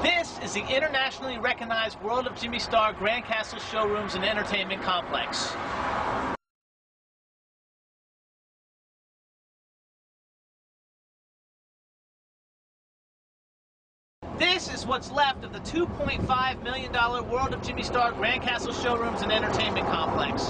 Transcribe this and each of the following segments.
This is the internationally recognized World of Jimmy Star Grand Castle Showrooms and Entertainment Complex. This is what's left of the $2.5 million World of Jimmy Star Grand Castle Showrooms and Entertainment Complex.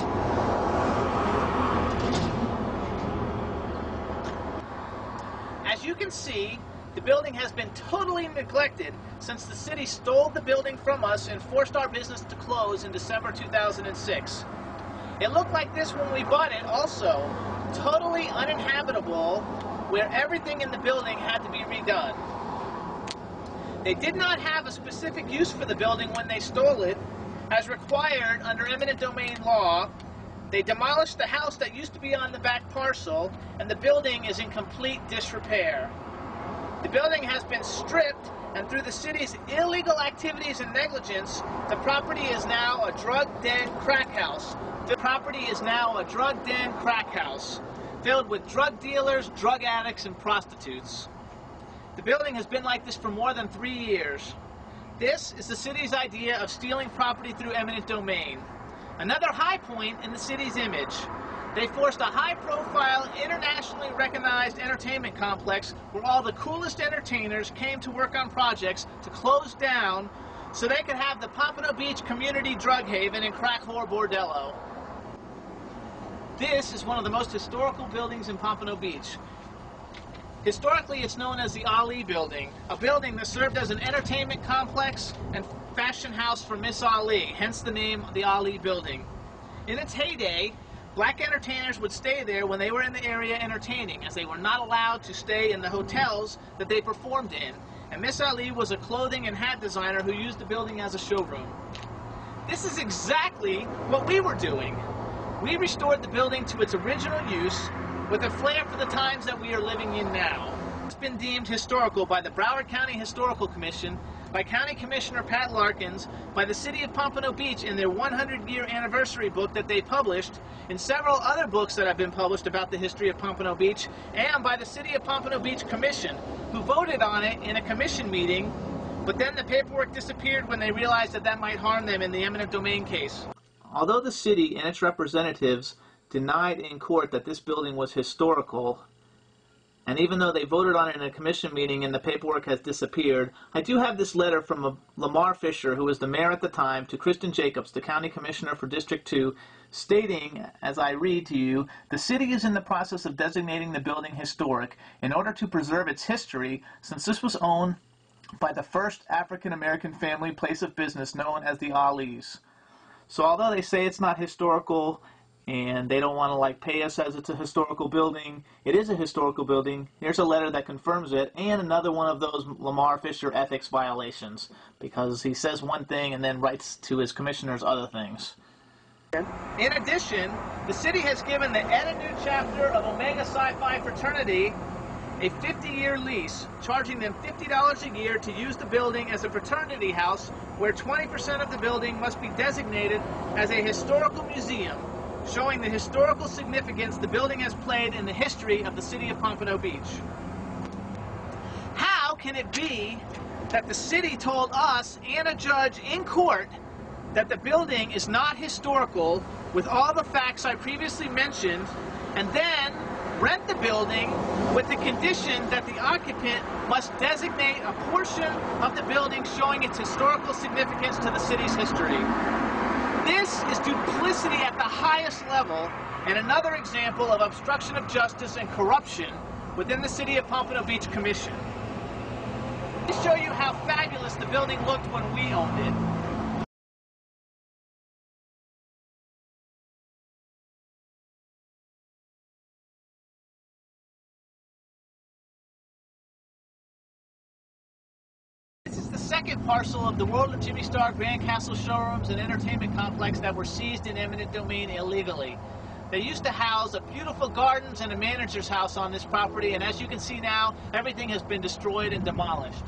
As you can see, the building has been totally neglected since the city stole the building from us and forced our business to close in December 2006. It looked like this when we bought it also, totally uninhabitable, where everything in the building had to be redone. They did not have a specific use for the building when they stole it. As required under eminent domain law, they demolished the house that used to be on the back parcel, and the building is in complete disrepair. The building has been stripped, and through the city's illegal activities and negligence, the property is now a drug den crack house. The property is now a drug den crack house, filled with drug dealers, drug addicts, and prostitutes. The building has been like this for more than 3 years. This is the city's idea of stealing property through eminent domain. Another high point in the city's image. They forced a high-profile, internationally recognized entertainment complex where all the coolest entertainers came to work on projects to close down so they could have the Pompano Beach community drug haven and crack whore bordello. This is one of the most historical buildings in Pompano Beach. Historically, it's known as the Ali Building, a building that served as an entertainment complex and fashion house for Miss Ali, hence the name the Ali Building. In its heyday, black entertainers would stay there when they were in the area entertaining, as they were not allowed to stay in the hotels that they performed in, and Miss Ali was a clothing and hat designer who used the building as a showroom. This is exactly what we were doing. We restored the building to its original use, with a flair for the times that we are living in now. It's been deemed historical by the Broward County Historical Commission, by County Commissioner Pat Larkins, by the City of Pompano Beach in their 100-year anniversary book that they published, in several other books that have been published about the history of Pompano Beach, and by the City of Pompano Beach Commission, who voted on it in a commission meeting, but then the paperwork disappeared when they realized that that might harm them in the eminent domain case. Although the city and its representatives denied in court that this building was historical, and even though they voted on it in a commission meeting and the paperwork has disappeared, I do have this letter from Lamar Fisher, who was the mayor at the time, to Kristen Jacobs, the county commissioner for District 2, stating, as I read to you, "The city is in the process of designating the building historic in order to preserve its history, since this was owned by the first African-American family place of business known as the Ali's." So although they say it's not historical, and they don't want to pay us as it's a historical building, it is a historical building. Here's a letter that confirms it, and another one of those Lamar Fisher ethics violations, because he says one thing and then writes to his commissioners other things. In addition, the city has given the Eta Nu chapter of Omega Psi Phi fraternity a 50-year lease, charging them $50 a year to use the building as a fraternity house, where 20% of the building must be designated as a historical museum, showing the historical significance the building has played in the history of the city of Pompano Beach. How can it be that the city told us and a judge in court that the building is not historical with all the facts I previously mentioned, and then rent the building with the condition that the occupant must designate a portion of the building showing its historical significance to the city's history? This is duplicity at the highest level, and another example of obstruction of justice and corruption within the City of Pompano Beach Commission. Let me show you how fabulous the building looked when we owned it. This is the second parcel of the World of Jimmy Star Grand Castle Showrooms and Entertainment Complex that were seized in eminent domain illegally. They used to house a beautiful gardens and a manager's house on this property, and as you can see now, everything has been destroyed and demolished.